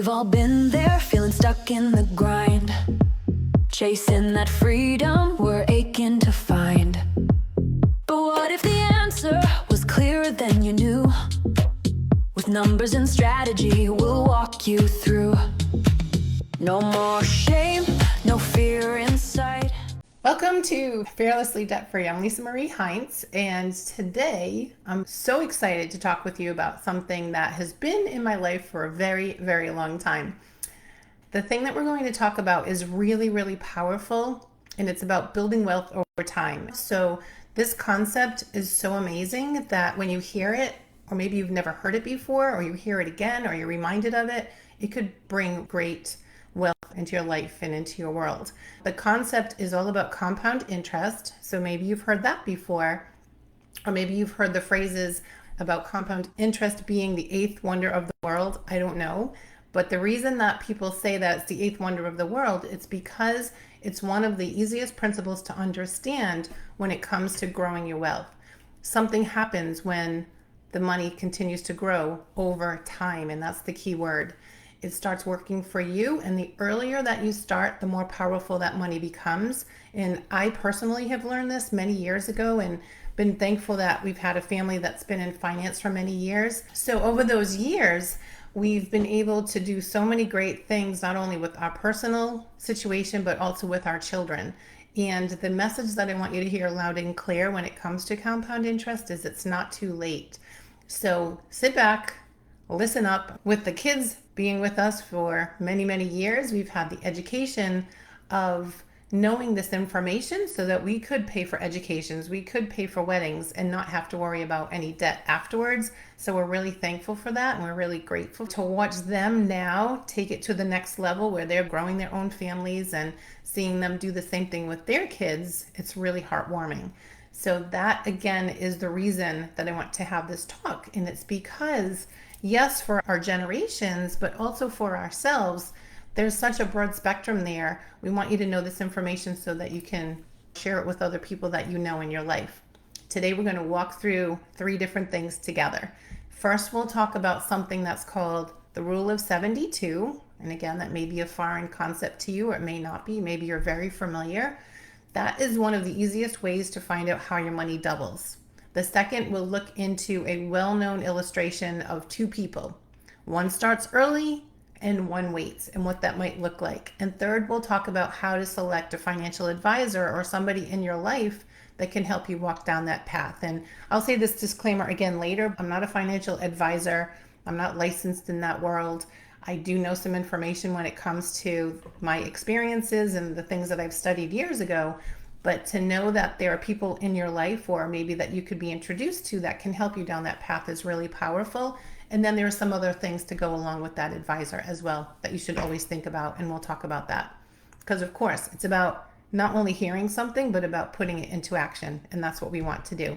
We've all been there, feeling stuck in the grind, chasing that freedom we're aching to find. But what if the answer was clearer than you knew? With numbers and strategy, we'll walk you through. No more shame, no fear inside. Welcome to Fearlessly Debt Free. I'm Lisa-Marie Hintze, and today I'm so excited to talk with you about something that has been in my life for a very, very long time. The thing that we're going to talk about is really, really powerful, and it's about building wealth over time. So this concept is so amazing that when you hear it, or maybe you've never heard it before, or you hear it again, or you're reminded of it, it could bring great wealth into your life and into your world. The concept is all about compound interest. So maybe you've heard that before, or maybe you've heard the phrases about compound interest being the eighth wonder of the world. I don't know. But the reason that people say that it's the eighth wonder of the world, it's because it's one of the easiest principles to understand when it comes to growing your wealth. Something happens when the money continues to grow over time, and that's the key word. It starts working for you, and the earlier that you start, the more powerful that money becomes. And I personally have learned this many years ago and been thankful that we've had a family that's been in finance for many years. So over those years, we've been able to do so many great things, not only with our personal situation, but also with our children. And the message that I want you to hear loud and clear when it comes to compound interest is it's not too late. So sit back, listen up. With the kids being with us for many, many years, we've had the education of knowing this information so that we could pay for educations, we could pay for weddings and not have to worry about any debt afterwards. So we're really thankful for that, and we're really grateful to watch them now take it to the next level where they're growing their own families and seeing them do the same thing with their kids. It's really heartwarming. So that again is the reason that I want to have this talk, and it's because yes, for our generations, but also for ourselves, there's such a broad spectrum there. We want you to know this information so that you can share it with other people that you know in your life. Today, we're going to walk through 3 different things together. First, we'll talk about something that's called the Rule of 72. And again, that may be a foreign concept to you, or it may not be. Maybe you're very familiar. That is one of the easiest ways to find out how your money doubles. The second, we'll look into a well-known illustration of 2 people. One starts early and one waits, and what that might look like. And third, we'll talk about how to select a financial advisor or somebody in your life that can help you walk down that path. And I'll say this disclaimer again later. I'm not a financial advisor. I'm not licensed in that world. I do know some information when it comes to my experiences and the things that I've studied years ago. But to know that there are people in your life, or maybe that you could be introduced to, that can help you down that path is really powerful. And then there are some other things to go along with that advisor as well that you should always think about, and we'll talk about that. Because of course, it's about not only hearing something, but about putting it into action, and that's what we want to do.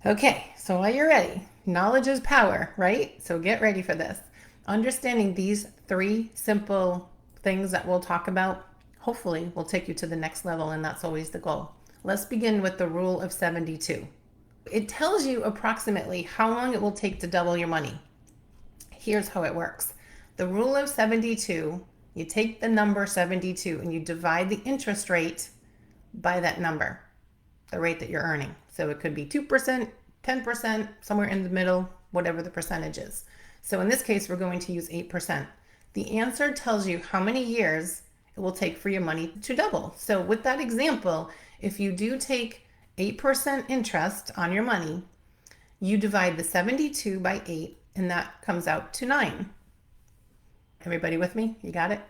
Okay, so are you ready? Knowledge is power, right? So get ready for this. Understanding these 3 simple things that we'll talk about hopefully will take you to the next level, and that's always the goal. Let's begin with the Rule of 72. It tells you approximately how long it will take to double your money. Here's how it works. The Rule of 72, you take the number 72 and you divide the interest rate by that number, the rate that you're earning. So it could be 2%, 10%, somewhere in the middle, whatever the percentage is. So in this case, we're going to use 8%. The answer tells you how many years it will take for your money to double. So with that example, if you do take 8% interest on your money, you divide the 72 by 8, and that comes out to 9. Everybody with me? You got it?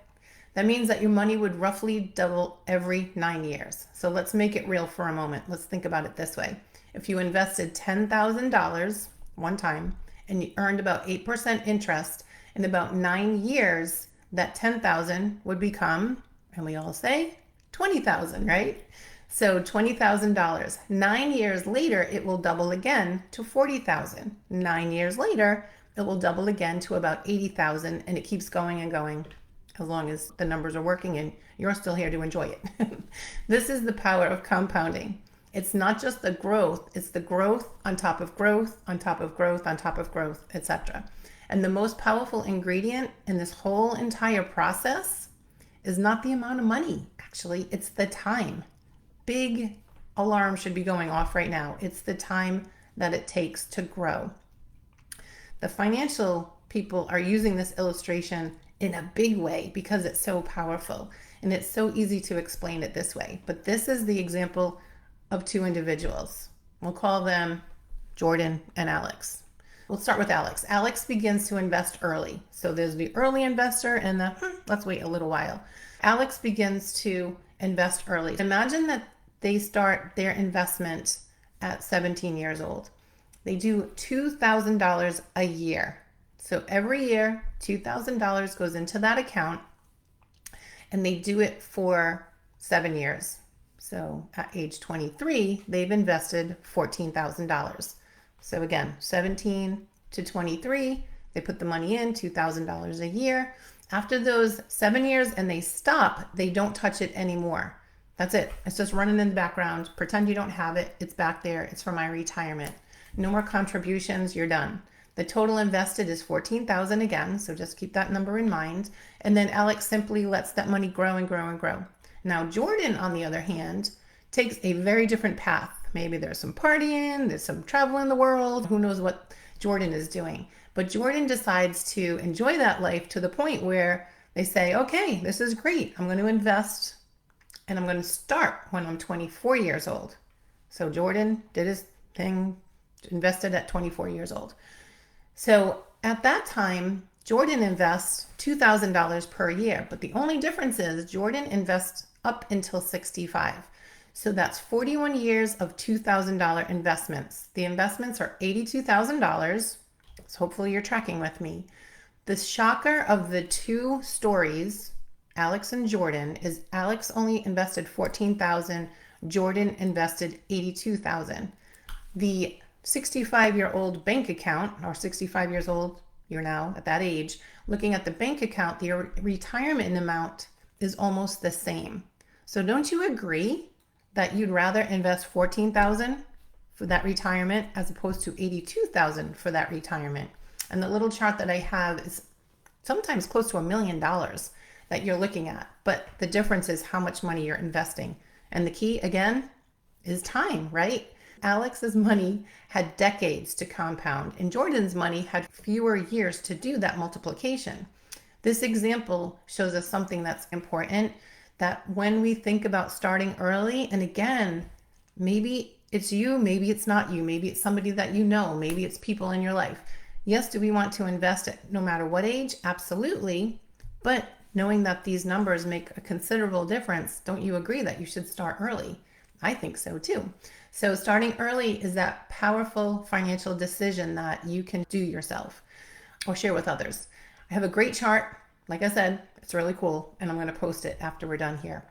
That means that your money would roughly double every 9 years. So let's make it real for a moment. Let's think about it this way. If you invested $10,000 one time and you earned about 8% interest, in about 9 years, that 10,000 would become, and we all say, 20,000, right? So $20,000. 9 years later, it will double again to 40,000. 9 years later, it will double again to about 80,000, and it keeps going and going as long as the numbers are working and you're still here to enjoy it. This is the power of compounding. It's not just the growth, it's the growth on top of growth, on top of growth, on top of growth, etc. And the most powerful ingredient in this whole entire process is not the amount of money, actually, it's the time. Big alarm should be going off right now. It's the time that it takes to grow. The financial people are using this illustration in a big way because it's so powerful and it's so easy to explain it this way. But this is the example of two individuals. We'll call them Jordan and Alex. We'll start with Alex. Alex begins to invest early. So there's the early investor and the let's wait a little while. Alex begins to invest early. Imagine that they start their investment at 17 years old. They do $2,000 a year. So every year, $2,000 goes into that account, and they do it for 7 years. So at age 23, they've invested $14,000. So again, 17 to 23, they put the money in, $2,000 a year. After those 7 years and they stop, they don't touch it anymore. That's it. It's just running in the background. Pretend you don't have it. It's back there. It's for my retirement. No more contributions. You're done. The total invested is $14,000 again, so just keep that number in mind. And then Alex simply lets that money grow and grow and grow. Now, Jordan, on the other hand, takes a very different path. Maybe there's some partying, there's some travel in the world. Who knows what Jordan is doing? But Jordan decides to enjoy that life to the point where they say, okay, this is great. I'm going to invest and I'm going to start when I'm 24 years old. So Jordan did his thing, invested at 24 years old. So at that time, Jordan invests $2,000 per year. But the only difference is Jordan invests up until 65. So that's 41 years of $2,000 investments. The investments are $82,000. So hopefully you're tracking with me. The shocker of the two stories, Alex and Jordan, is Alex only invested $14,000. Jordan invested $82,000. The 65-year-old bank account, or 65 years old, you're now at that age, looking at the bank account, the retirement amount is almost the same. So don't you agree that you'd rather invest $14,000 for that retirement as opposed to $82,000 for that retirement? And the little chart that I have is sometimes close to $1 million that you're looking at, but the difference is how much money you're investing. And the key, again, is time, right? Alex's money had decades to compound, and Jordan's money had fewer years to do that multiplication. This example shows us something that's important, that when we think about starting early, and again, maybe it's you, maybe it's not you, maybe it's somebody that you know, maybe it's people in your life. Yes, do we want to invest at no matter what age? Absolutely. But knowing that these numbers make a considerable difference, don't you agree that you should start early? I think so too. So starting early is that powerful financial decision that you can do yourself or share with others. I have a great chart. Like I said, it's really cool, and I'm going to post it after we're done here.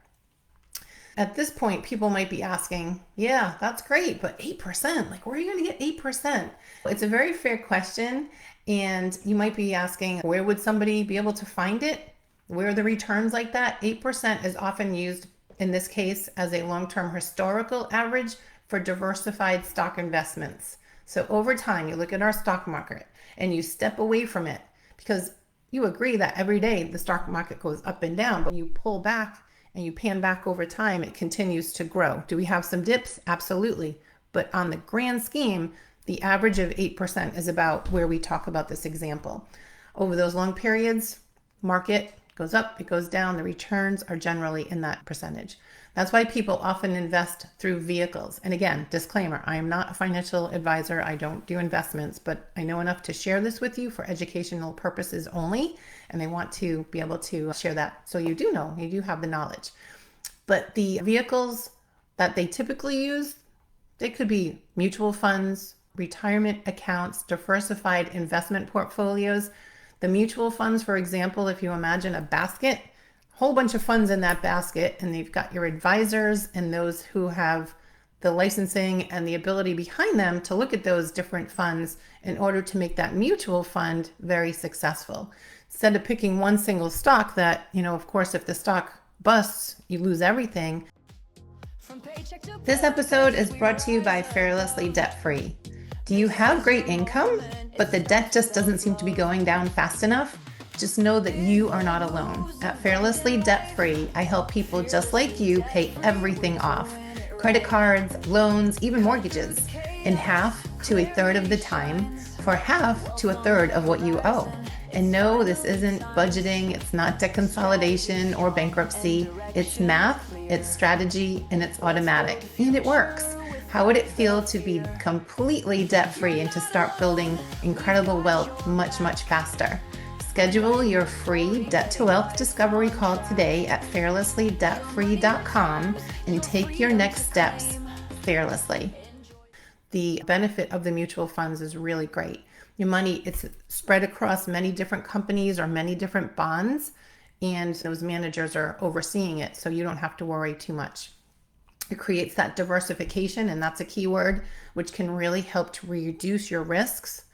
At this point, people might be asking, yeah, that's great, but 8%, like where are you going to get 8%? It's a very fair question, and you might be asking, where would somebody be able to find it? Where are the returns like that? 8% is often used in this case as a long-term historical average for diversified stock investments. So over time, you look at our stock market and you step away from it because you agree that every day the stock market goes up and down, but you pull back and you pan back over time, it continues to grow. Do we have some dips? Absolutely. But on the grand scheme, the average of 8% is about where we talk about this example. Over those long periods, market goes up, it goes down, the returns are generally in that percentage. That's why people often invest through vehicles. And again, disclaimer, I am not a financial advisor. I don't do investments, but I know enough to share this with you for educational purposes only. And I want to be able to share that so you do know, you do have the knowledge. But the vehicles that they typically use, they could be mutual funds, retirement accounts, diversified investment portfolios. The mutual funds, for example, if you imagine a basket, whole bunch of funds in that basket, and they've got your advisors and those who have the licensing and the ability behind them to look at those different funds in order to make that mutual fund very successful. Instead of picking one single stock that, of course, if the stock busts, you lose everything. This episode is brought to you by Fearlessly Debt Free. Do you have great income, but the debt just doesn't seem to be going down fast enough? Just know that you are not alone. At Fearlessly Debt Free, I help people just like you pay everything off. Credit cards, loans, even mortgages, in half to a third of the time, for half to a third of what you owe. And no, this isn't budgeting, it's not debt consolidation or bankruptcy. It's math, it's strategy, and it's automatic. And it works. How would it feel to be completely debt-free and to start building incredible wealth much, much faster? Schedule your free Debt to Wealth discovery call today at fearlessly.free.com and take your next steps fearlessly. The benefit of the mutual funds is really great. Your money, it's spread across many different companies or many different bonds, and those managers are overseeing it, so you don't have to worry too much. It creates that diversification, and that's a key word, which can really help to reduce your risks.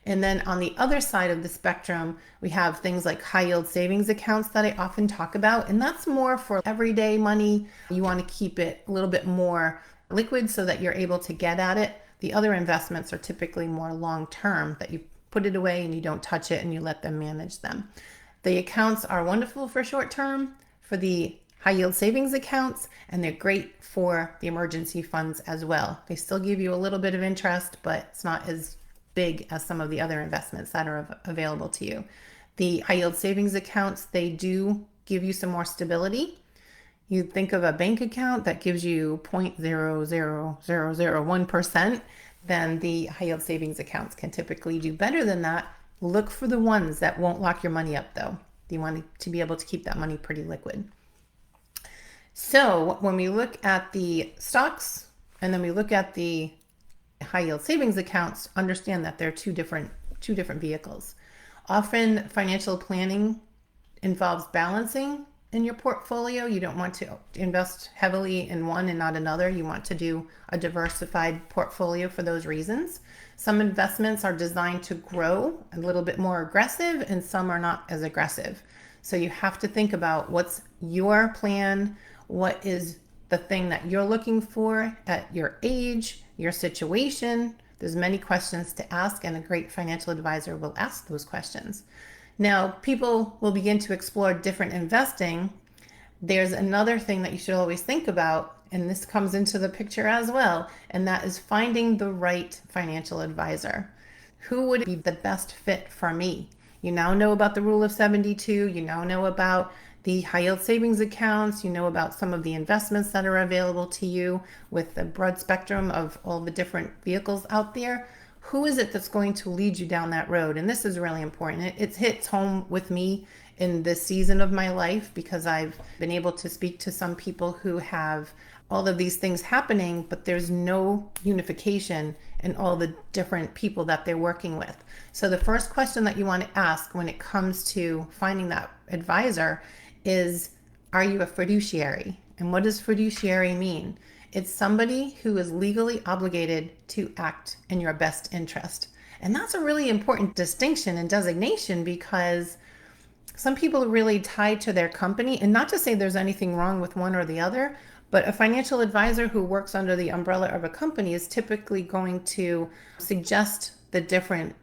And then on the other side of the spectrum, we have things like high yield savings accounts that I often talk about, and that's more for everyday money. You want to keep it a little bit more liquid so that you're able to get at it. The other investments are typically more long-term, that you put it away and you don't touch it and you let them manage them. The accounts are wonderful for short-term, for the high yield savings accounts, and they're great for the emergency funds as well. They still give you a little bit of interest, but it's not as big as some of the other investments that are available to you. The high yield savings accounts, they do give you some more stability. You think of a bank account that gives you 0.00001%, then the high yield savings accounts can typically do better than that. Look for the ones that won't lock your money up though. You want to be able to keep that money pretty liquid. So when we look at the stocks and then we look at the high yield savings accounts, understand that they're two different vehicles. Often financial planning involves balancing in your portfolio. You don't want to invest heavily in one and not another. You want to do a diversified portfolio for those reasons. Some investments are designed to grow a little bit more aggressive and some are not as aggressive. So you have to think about what's your plan, what is the thing that you're looking for at your age, your situation. There's many questions to ask, and a great financial advisor will ask those questions. Now, people will begin to explore different investing. There's another thing that you should always think about, and this comes into the picture as well, and that is finding the right financial advisor. Who would be the best fit for me? You now know about the rule of 72. You now know about the high yield savings accounts. You know about some of the investments that are available to you with the broad spectrum of all the different vehicles out there. Who is it that's going to lead you down that road? And this is really important. It hits home with me in this season of my life because I've been able to speak to some people who have all of these things happening, but there's no unification in all the different people that they're working with. So the first question that you want to ask when it comes to finding that advisor is, are you a fiduciary? And what does fiduciary mean? It's somebody who is legally obligated to act in your best interest. And that's a really important distinction and designation because some people are really tied to their company, and not to say there's anything wrong with one or the other, but a financial advisor who works under the umbrella of a company is typically going to suggest the different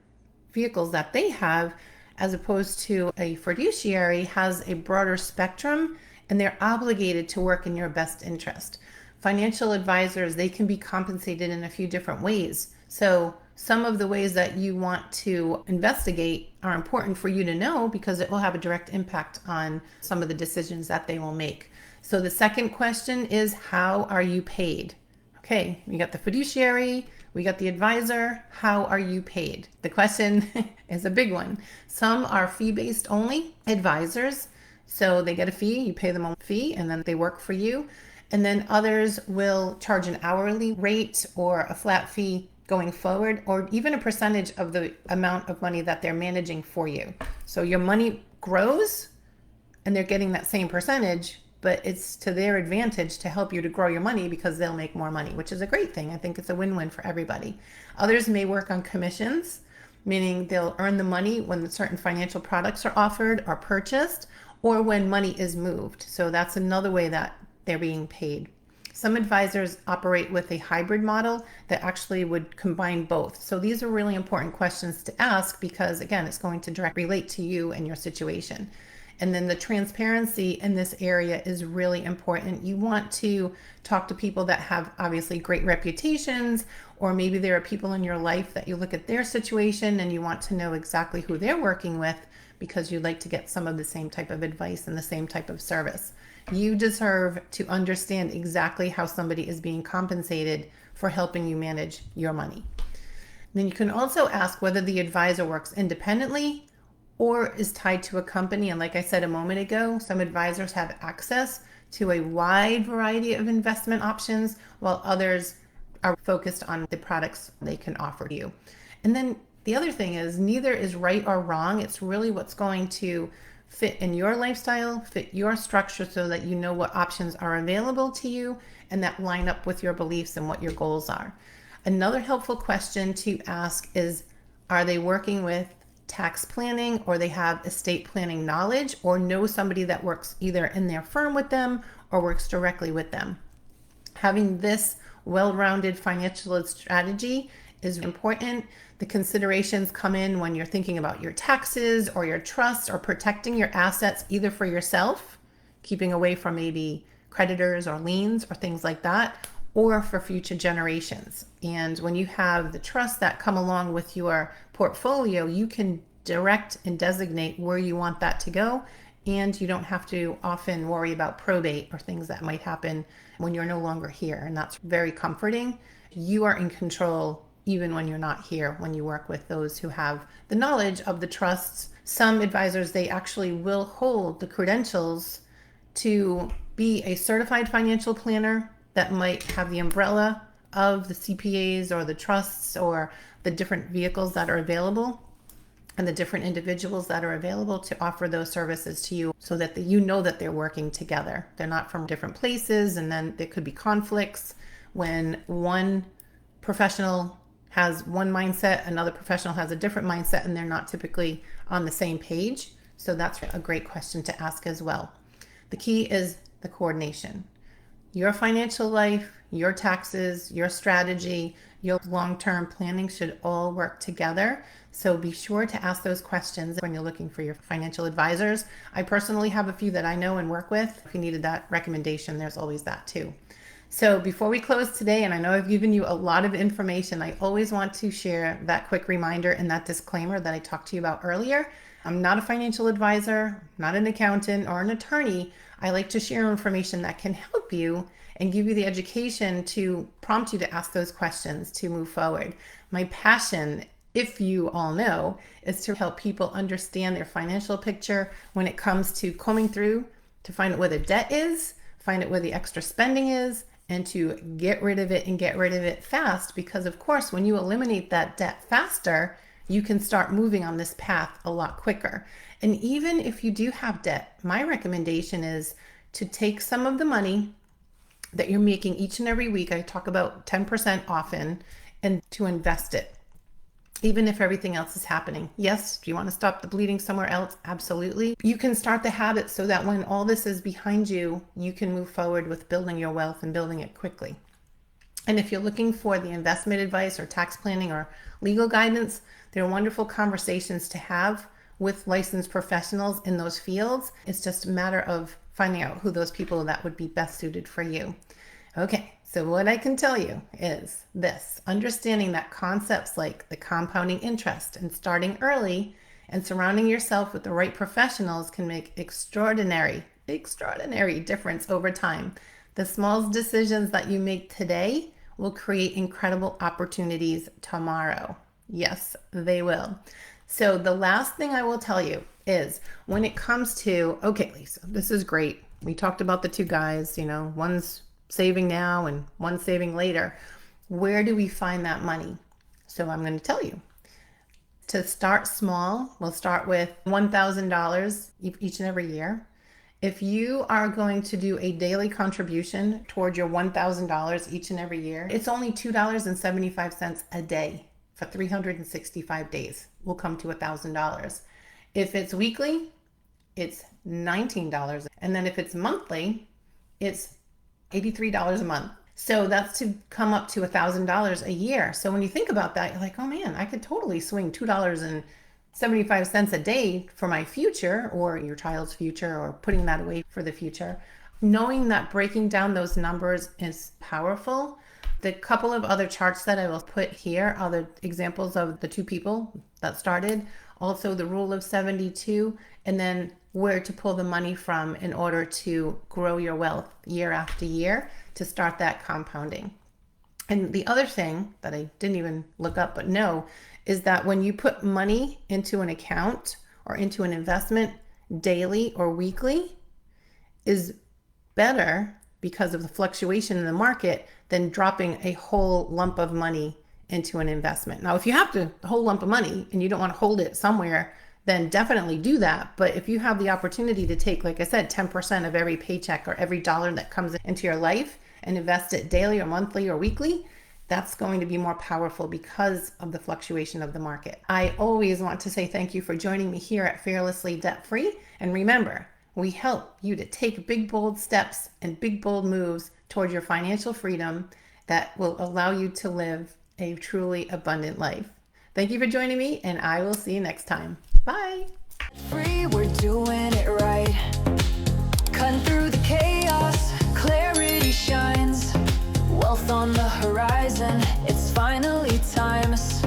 vehicles that they have, as opposed to a fiduciary has a broader spectrum and they're obligated to work in your best interest. Financial advisors, they can be compensated in a few different ways. So some of the ways that you want to investigate are important for you to know because it will have a direct impact on some of the decisions that they will make. So the second question is, how are you paid? Okay, we got the fiduciary, we got the advisor. How are you paid? The question is a big one. Some are fee-based only advisors. So they get a fee, you pay them a fee, and then they work for you. And then others will charge an hourly rate or a flat fee going forward, or even a percentage of the amount of money that they're managing for you. So your money grows and they're getting that same percentage, but it's to their advantage to help you to grow your money because they'll make more money, which is a great thing. I think it's a win-win for everybody. Others may work on commissions, meaning they'll earn the money when certain financial products are offered or purchased, or when money is moved. So that's another way that they're being paid. Some advisors operate with a hybrid model that actually would combine both. So these are really important questions to ask because, again, it's going to directly relate to you and your situation. And then the transparency in this area is really important. You want to talk to people that have obviously great reputations, or maybe there are people in your life that you look at their situation and you want to know exactly who they're working with because you'd like to get some of the same type of advice and the same type of service. You deserve to understand exactly how somebody is being compensated for helping you manage your money. Then you can also ask whether the advisor works independently or is tied to a company. And like I said a moment ago, some advisors have access to a wide variety of investment options, while others are focused on the products they can offer you. And then the other thing is, neither is right or wrong. It's really what's going to fit in your lifestyle, fit your structure, so that you know what options are available to you and that line up with your beliefs and what your goals are. Another helpful question to ask is, are they working with tax planning, or they have estate planning knowledge, or know somebody that works either in their firm with them or works directly with them? Having this well-rounded financial strategy is important. The considerations come in when you're thinking about your taxes or your trust or protecting your assets, either for yourself, keeping away from maybe creditors or liens or things like that, or for future generations. And when you have the trust that come along with your portfolio, you can direct and designate where you want that to go. And you don't have to often worry about probate or things that might happen when you're no longer here. And that's very comforting. You are in control even when you're not here, when you work with those who have the knowledge of the trusts. Some advisors, they actually will hold the credentials to be a certified financial planner that might have the umbrella of the CPAs or the trusts or the different vehicles that are available and the different individuals that are available to offer those services to you, so that you know that they're working together. They're not from different places, and then there could be conflicts when one professional has one mindset, another professional has a different mindset, and they're not typically on the same page. So that's a great question to ask as well. The key is the coordination. Your financial life, your taxes, your strategy, your long-term planning should all work together. So be sure to ask those questions when you're looking for your financial advisors. I personally have a few that I know and work with. If you needed that recommendation, there's always that too. So before we close today, and I know I've given you a lot of information, I always want to share that quick reminder and that disclaimer that I talked to you about earlier. I'm not a financial advisor, not an accountant or an attorney. I like to share information that can help you and give you the education to prompt you to ask those questions to move forward. My passion, if you all know, is to help people understand their financial picture when it comes to combing through to find out where the debt is, find out where the extra spending is, and to get rid of it and get rid of it fast. Because of course, when you eliminate that debt faster, you can start moving on this path a lot quicker. And even if you do have debt, my recommendation is to take some of the money that you're making each and every week, I talk about 10% often, and to invest it, even if everything else is happening. Yes, do you want to stop the bleeding somewhere else? Absolutely. You can start the habit so that when all this is behind you, you can move forward with building your wealth and building it quickly. And if you're looking for the investment advice or tax planning or legal guidance, there are wonderful conversations to have with licensed professionals in those fields. It's just a matter of finding out who those people that would be best suited for you. Okay, so what I can tell you is this: understanding that concepts like the compounding interest and starting early and surrounding yourself with the right professionals can make extraordinary difference over time. The small decisions that you make today will create incredible opportunities tomorrow. Yes, they will. So the last thing I will tell you is, when it comes to, okay, Lisa, this is great. We talked about the two guys, one's saving now and one's saving later. Where do we find that money? So I'm going to tell you. To start small, we'll start with $1,000 each and every year. If you are going to do a daily contribution toward your $1,000 each and every year, it's only $2.75 a day for 365 days will come to $1,000. If it's weekly, it's $19. And then if it's monthly, it's $83 a month. So that's to come up to $1,000 a year. So when you think about that, you're like, oh man, I could totally swing $2.75 a day for my future or your child's future, or putting that away for the future. Knowing that breaking down those numbers is powerful. The couple of other charts that I will put here are the examples of the two people that started, also the rule of 72, and then where to pull the money from in order to grow your wealth year after year to start that compounding. And the other thing that I didn't even look up but know is that when you put money into an account or into an investment daily or weekly is better because of the fluctuation in the market than dropping a whole lump of money into an investment. Now, if you have a whole lump of money and you don't want to hold it somewhere, then definitely do that. But if you have the opportunity to take, like I said, 10% of every paycheck or every dollar that comes into your life and invest it daily or monthly or weekly, that's going to be more powerful because of the fluctuation of the market. I always want to say thank you for joining me here at Fearlessly Debt Free. And remember, we help you to take big, bold steps and big, bold moves toward your financial freedom that will allow you to live a truly abundant life. Thank you for joining me, and I will see you next time. Bye. Free, we're doing it right. Cutting through the chaos, clarity shines. Wealth on the horizon, it's finally times.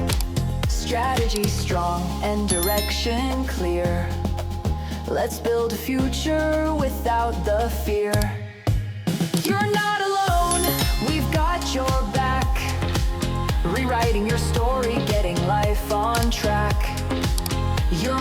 Strategy strong and direction clear. Let's build a future without the fear. You're not alone, we've got your back. Rewriting your story, getting life on track. You're